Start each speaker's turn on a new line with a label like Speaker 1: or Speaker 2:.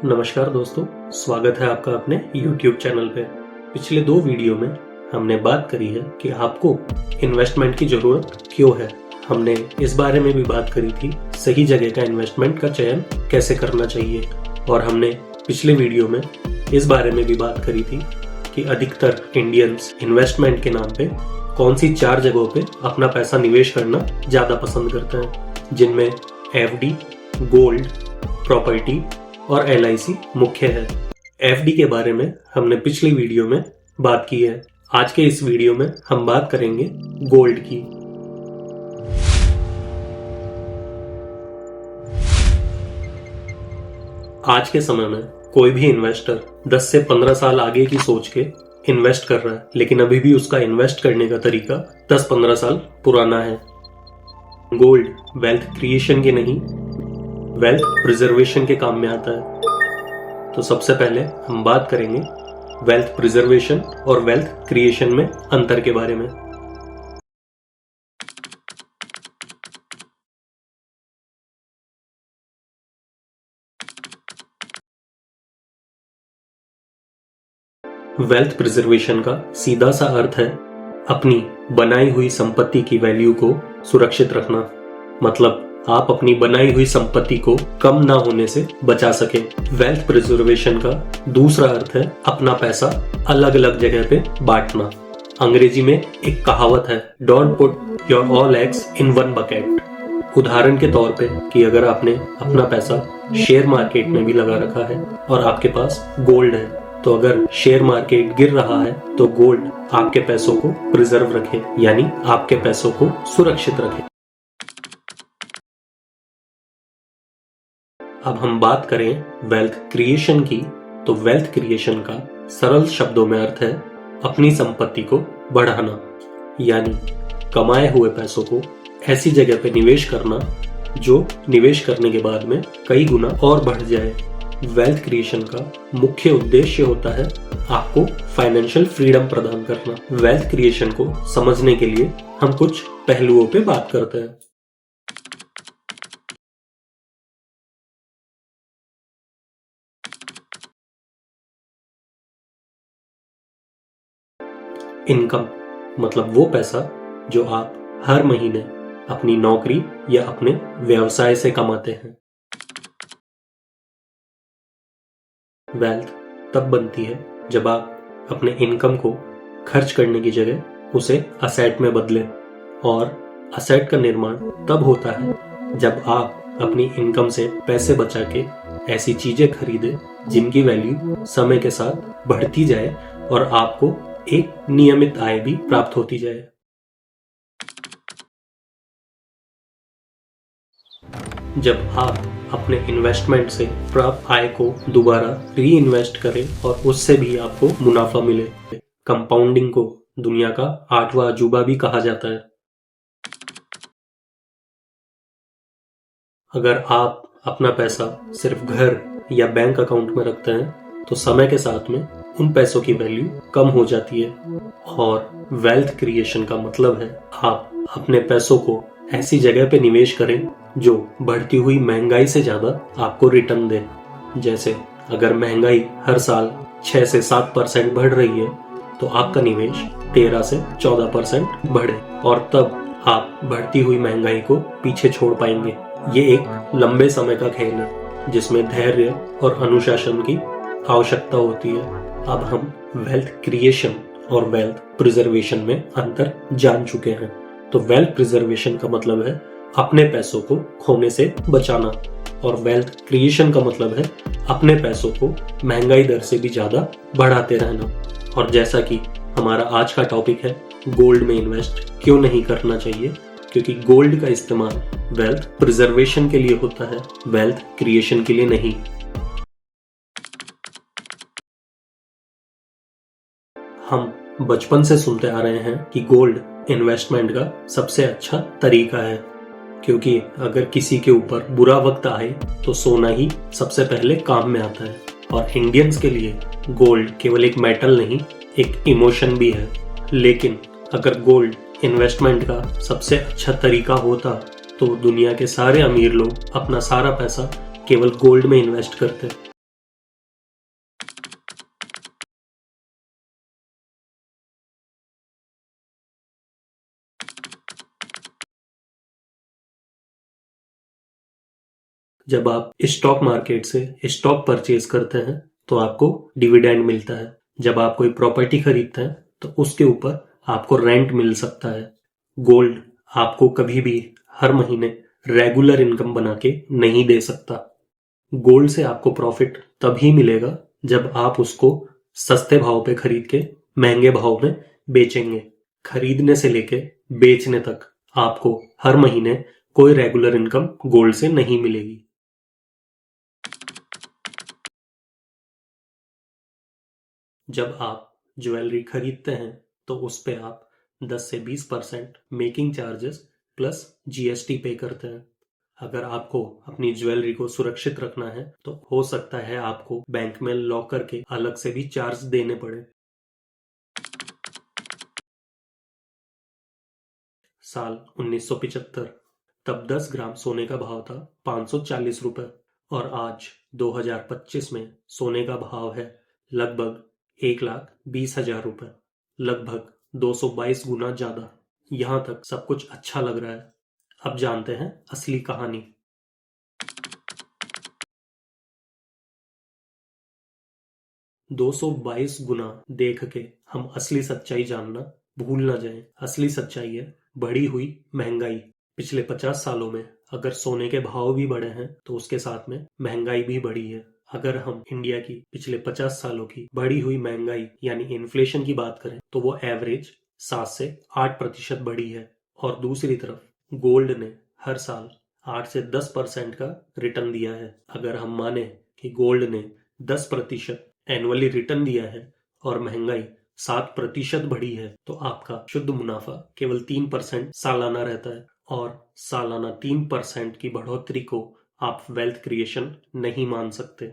Speaker 1: नमस्कार दोस्तों, स्वागत है आपका अपने YouTube चैनल पे। पिछले 2 वीडियो में हमने बात करी है कि आपको इन्वेस्टमेंट की ज़रूरत क्यों है। हमने इस बारे में भी बात करी थी सही जगह का इन्वेस्टमेंट का चयन कैसे करना चाहिए, और हमने पिछले वीडियो में इस बारे में भी बात करी थी कि अधिकतर इंडियंस इन्वेस्टमेंट के नाम पे कौन सी 4 जगहों पे अपना पैसा निवेश करना ज़्यादा पसंद करते हैं, जिनमें FD, गोल्ड, प्रॉपर्टी और LIC मुख्य है। FD के बारे में हमने पिछली वीडियो में बात की है। आज के इस वीडियो में हम बात करेंगे गोल्ड की। आज के समय में कोई भी इन्वेस्टर 10 से 15 साल आगे की सोच के इन्वेस्ट कर रहा है, लेकिन अभी भी उसका इन्वेस्ट करने का तरीका 10-15 साल पुराना है। गोल्ड वेल्थ क्रिएशन के नहीं, वेल्थ प्रिजर्वेशन के काम में आता है। तो सबसे पहले हम बात करेंगे वेल्थ प्रिजर्वेशन और वेल्थ क्रिएशन में अंतर के बारे में। वेल्थ प्रिजर्वेशन का सीधा सा अर्थ है अपनी बनाई हुई संपत्ति की वैल्यू को सुरक्षित रखना। मतलब आप अपनी बनाई हुई संपत्ति को कम ना होने से बचा सके। वेल्थ प्रिजर्वेशन का दूसरा अर्थ है अपना पैसा अलग अलग जगह पे बांटना। अंग्रेजी में एक कहावत है, don't put your all eggs in one bucket. उदाहरण के तौर पे कि अगर आपने अपना पैसा शेयर मार्केट में भी लगा रखा है और आपके पास गोल्ड है, तो अगर शेयर मार्केट गिर रहा है तो गोल्ड आपके पैसों को प्रिजर्व रखे, यानी आपके पैसों को सुरक्षित रखे। अब हम बात करें वेल्थ क्रिएशन की, तो वेल्थ क्रिएशन का सरल शब्दों में अर्थ है अपनी संपत्ति को बढ़ाना, यानी कमाए हुए पैसों को ऐसी जगह पे निवेश करना जो निवेश करने के बाद में कई गुना और बढ़ जाए। वेल्थ क्रिएशन का मुख्य उद्देश्य होता है आपको फाइनेंशियल फ्रीडम प्रदान करना। वेल्थ क्रिएशन को समझने के लिए हम कुछ पहलुओं पे बात करते हैं। इनकम मतलब वो पैसा जो आप हर महीने अपनी नौकरी या अपने व्यवसाय से कमाते हैं। वेल्थ तब बनती है जब आप अपने इनकम को खर्च करने की जगह उसे असेट में बदलें, और असेट का निर्माण तब होता है जब आप अपनी इनकम से पैसे बचा के ऐसी चीजें खरीदें जिनकी वैल्यू समय के साथ बढ़ती जाए और आपको एक नियमित आय भी प्राप्त होती जाए। जब आप अपने इन्वेस्टमेंट से प्राप्त आय को दोबारा री इन्वेस्ट करें और उससे भी आपको मुनाफा मिले, कंपाउंडिंग को दुनिया का 8वां अजूबा भी कहा जाता है। अगर आप अपना पैसा सिर्फ घर या बैंक अकाउंट में रखते हैं तो समय के साथ में उन पैसों की वैल्यू कम हो जाती है, और वेल्थ क्रिएशन का मतलब है आप अपने पैसों को ऐसी जगह पे निवेश करें जो बढ़ती हुई महंगाई से ज्यादा आपको रिटर्न दे। जैसे अगर महंगाई हर साल 6 से 7% बढ़ रही है तो आपका निवेश 13 से 14% बढ़े, और तब आप बढ़ती हुई महंगाई को पीछे छोड़ पाएंगे। ये एक लंबे समय का खेल है जिसमें धैर्य और अनुशासन की आवश्यकता होती है। अब हम वेल्थ क्रिएशन और वेल्थ प्रिजर्वेशन में अंतर जान चुके हैं। तो वेल्थ प्रिजर्वेशन का मतलब है अपने पैसों को खोने से बचाना, और वेल्थ क्रिएशन का मतलब है अपने पैसों को महंगाई दर से भी ज्यादा बढ़ाते रहना। और जैसा कि हमारा आज का टॉपिक है गोल्ड में इन्वेस्ट क्यों नहीं करना चाहिए, क्योंकि गोल्ड का इस्तेमाल वेल्थ प्रिजर्वेशन के लिए होता है, वेल्थ क्रिएशन के लिए नहीं। हम बचपन से सुनते आ रहे हैं कि गोल्ड इन्वेस्टमेंट का सबसे अच्छा तरीका है, क्योंकि अगर किसी के ऊपर बुरा वक्त आए तो सोना ही सबसे पहले काम में आता है। और इंडियंस के लिए गोल्ड केवल एक मेटल नहीं, एक इमोशन भी है। लेकिन अगर गोल्ड इन्वेस्टमेंट का सबसे अच्छा तरीका होता तो दुनिया के सारे अमीर लोग अपना सारा पैसा केवल गोल्ड में इन्वेस्ट करते। जब आप स्टॉक मार्केट से स्टॉक परचेज करते हैं तो आपको डिविडेंड मिलता है। जब आप कोई प्रॉपर्टी खरीदते हैं तो उसके ऊपर आपको रेंट मिल सकता है। गोल्ड आपको कभी भी हर महीने रेगुलर इनकम बना के नहीं दे सकता। गोल्ड से आपको प्रॉफिट तभी मिलेगा जब आप उसको सस्ते भाव पे खरीद के महंगे भाव में बेचेंगे। खरीदने से लेके बेचने तक आपको हर महीने कोई रेगुलर इनकम गोल्ड से नहीं मिलेगी। जब आप ज्वेलरी खरीदते हैं तो उस पे आप 10 से 20% मेकिंग चार्जेस प्लस जीएसटी पे करते हैं। अगर आपको अपनी ज्वेलरी को सुरक्षित रखना है तो हो सकता है आपको बैंक में लॉकर के अलग से भी चार्ज देने पड़े। साल 1975 तब 10 ग्राम सोने का भाव था 540 रुपए और आज 2025 में सोने का भाव है लगभग 1,20,000 रुपए, लगभग 222 गुना ज्यादा। यहां तक सब कुछ अच्छा लग रहा है। अब जानते हैं असली कहानी। 222 गुना देख के हम असली सच्चाई जानना भूल ना जाएं। असली सच्चाई है बढ़ी हुई महंगाई। पिछले 50 सालों में अगर सोने के भाव भी बढ़े हैं तो उसके साथ में महंगाई भी बढ़ी है। अगर हम इंडिया की पिछले 50 सालों की बढ़ी हुई महंगाई यानी इन्फ्लेशन की बात करें तो वो एवरेज 7 से 8% बढ़ी है। और दूसरी तरफ गोल्ड ने हर साल 8 से 10% का रिटर्न दिया है। अगर हम माने कि गोल्ड ने 10% एनुअली रिटर्न दिया है और महंगाई 7% बढ़ी है तो आपका शुद्ध मुनाफा केवल 3% सालाना रहता है। और सालाना 3% की बढ़ोतरी को आप वेल्थ क्रिएशन नहीं मान सकते।